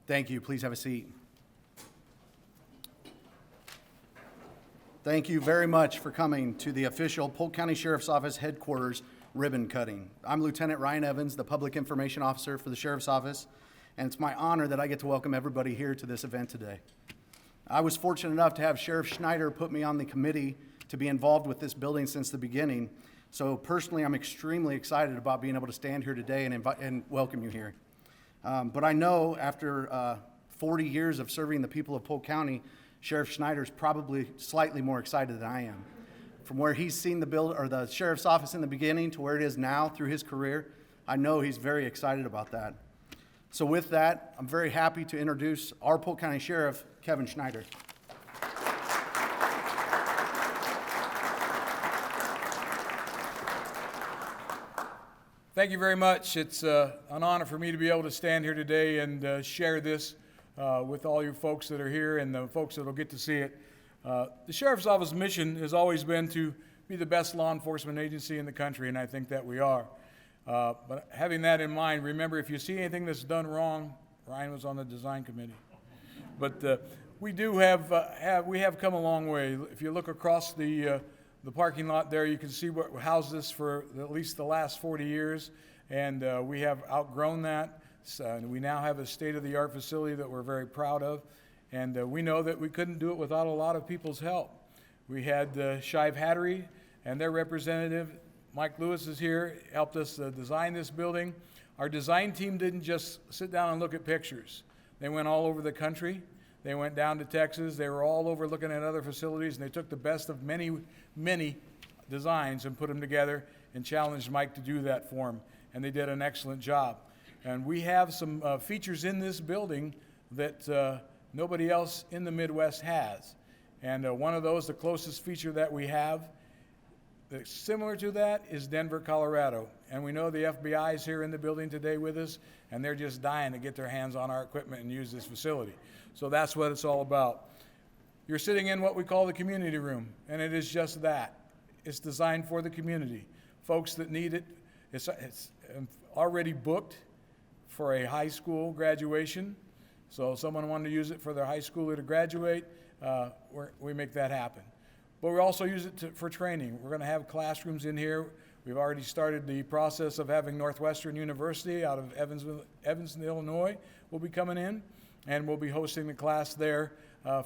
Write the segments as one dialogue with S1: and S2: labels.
S1: Thank you. Please have a seat. Thank you very much for coming to the official Polk County Sheriff's Office headquarters ribbon cutting. I'm Lieutenant Ryan Evans, the Public Information Officer for the Sheriff's Office, and it's my honor that I get to welcome everybody here to this event today. I was fortunate enough to have Sheriff Schneider put me on the committee to be involved with this building since the beginning. So personally, I'm extremely excited about being able to stand here today and welcome you here. But I know after 40 years of serving the people of Polk County, Sheriff Schneider's probably slightly more excited than I am. From where he's seen the Sheriff's Office in the beginning to where it is now through his career, I know he's very excited about that. So with that, I'm very happy to introduce our Polk County Sheriff, Kevin Schneider.
S2: Thank you very much. It's an honor for me to be able to stand here today and share this with all you folks that are here and the folks that will get to see it. The Sheriff's Office mission has always been to be the best law enforcement agency in the country, and I think that we are. But having that in mind, remember, if you see anything that's done wrong, Ryan was on the design committee. But we have come a long way. If you look across the parking lot there, you can see what housed this for at least the last 40 years, and we have outgrown that. We now have a state-of-the-art facility that we're very proud of, and we know that we couldn't do it without a lot of people's help. We had Shive Hattery and their representative, Mike Lewis, is here, helped us design this building. Our design team didn't just sit down and look at pictures. They went all over the country. They went down to Texas. They were all over looking at other facilities, and they took the best of many, many designs and put them together and challenged Mike to do that for them, and they did an excellent job. And we have some features in this building that nobody else in the Midwest has. And one of those, the closest feature that we have that's similar to that is Denver, Colorado. And we know the FBI is here in the building today with us, and they're just dying to get their hands on our equipment and use this facility. So that's what it's all about. You're sitting in what we call the community room, and it is just that. It's designed for the community. Folks that need it, it's already booked for a high school graduation. So if someone wanted to use it for their high schooler to graduate, we make that happen. But we also use it for training. We're going to have classrooms in here. We've already started the process of having Northwestern University out of Evanston, Illinois, will be coming in, and we'll be hosting the class there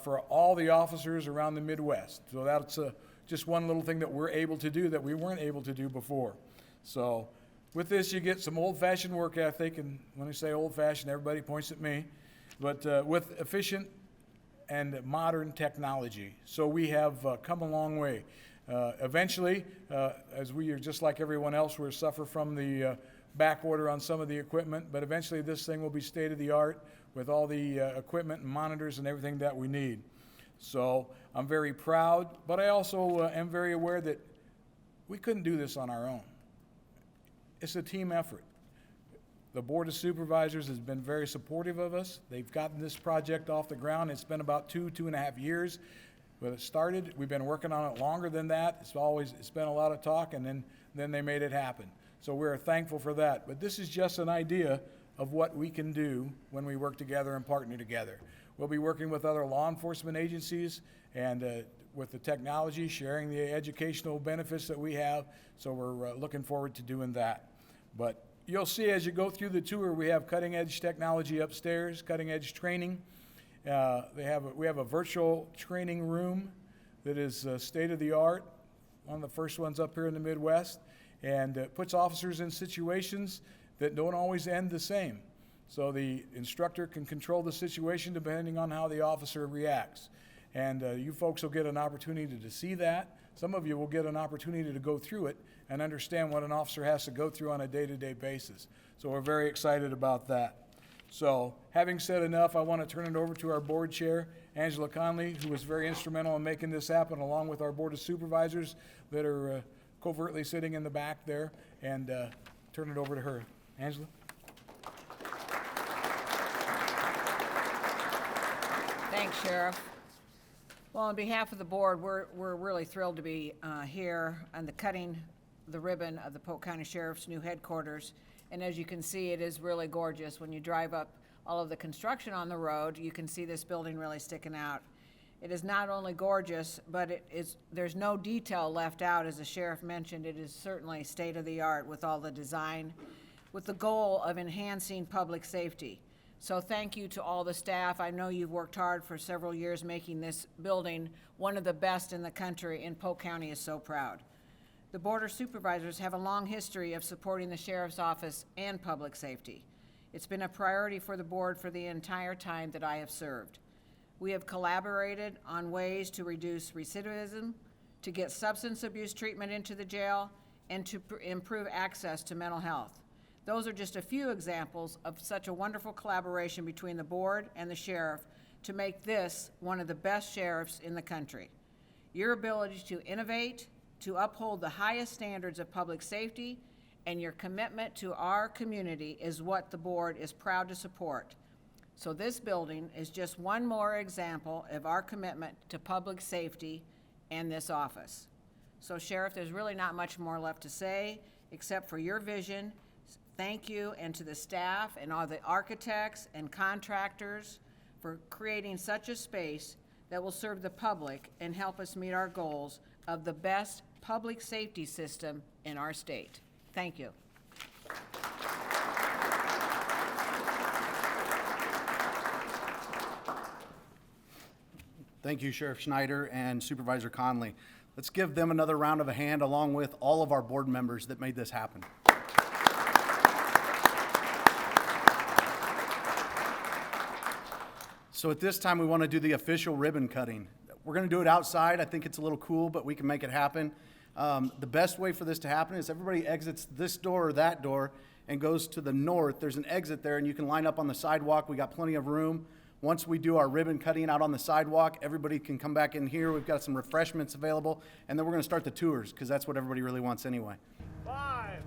S2: for all the officers around the Midwest. So that's just one little thing that we're able to do that we weren't able to do before. So with this, you get some old-fashioned work ethic, and when I say old-fashioned, everybody points at me, but with efficient and modern technology. So we have come a long way. Eventually, as we are just like everyone else, we'll suffer from the back order on some of the equipment, but eventually this thing will be state-of-the-art with all the equipment and monitors and everything that we need. So I'm very proud, but I also am very aware that we couldn't do this on our own. It's a team effort. The Board of Supervisors has been very supportive of us. They've gotten this project off the ground. It's been about 2.5 years when it started. We've been working on it longer than that. It's been a lot of talk, and then they made it happen. So we're thankful for that. But this is just an idea of what we can do when we work together and partner together. We'll be working with other law enforcement agencies and with the technology, sharing the educational benefits that we have. So we're looking forward to doing that. But you'll see as you go through the tour, we have cutting-edge technology upstairs, cutting-edge training. We have a virtual training room that is state-of-the-art, one of the first ones up here in the Midwest, and puts officers in situations that don't always end the same. So the instructor can control the situation depending on how the officer reacts. And you folks will get an opportunity to see that. Some of you will get an opportunity to go through it and understand what an officer has to go through on a day-to-day basis. So we're very excited about that. So having said enough, I want to turn it over to our board chair, Angela Conley, who was very instrumental in making this happen, along with our Board of Supervisors that are covertly sitting in the back there, and turn it over to her. Angela?
S3: Thanks, Sheriff. Well, on behalf of the board, we're really thrilled to be here on the cutting the ribbon of the Polk County Sheriff's new headquarters. And as you can see, it is really gorgeous. When you drive up all of the construction on the road, you can see this building really sticking out. It is not only gorgeous, but there's no detail left out. As the sheriff mentioned, it is certainly state-of-the-art with all the design, with the goal of enhancing public safety. So thank you to all the staff. I know you've worked hard for several years making this building one of the best in the country, and Polk County is so proud. The Board of Supervisors have a long history of supporting the Sheriff's Office and public safety. It's been a priority for the board for the entire time that I have served. We have collaborated on ways to reduce recidivism, to get substance abuse treatment into the jail, and to improve access to mental health. Those are just a few examples of such a wonderful collaboration between the board and the sheriff to make this one of the best sheriffs in the country. Your ability to innovate, to uphold the highest standards of public safety, and your commitment to our community is what the board is proud to support. So this building is just one more example of our commitment to public safety and this office. So Sheriff, there's really not much more left to say except for your vision. Thank you, and to the staff and all the architects and contractors for creating such a space that will serve the public and help us meet our goals of the best public safety system in our state. Thank you.
S1: Thank you, Sheriff Schneider and Supervisor Conley. Let's give them another round of a hand, along with all of our board members that made this happen. So at this time, we want to do the official ribbon cutting. We're going to do it outside. I think it's a little cool, but we can make it happen. The best way for this to happen is everybody exits this door or that door and goes to the north. There's an exit there, and you can line up on the sidewalk. We got plenty of room. Once we do our ribbon cutting out on the sidewalk, everybody can come back in here. We've got some refreshments available, and then we're going to start the tours because that's what everybody really wants anyway.
S4: 5,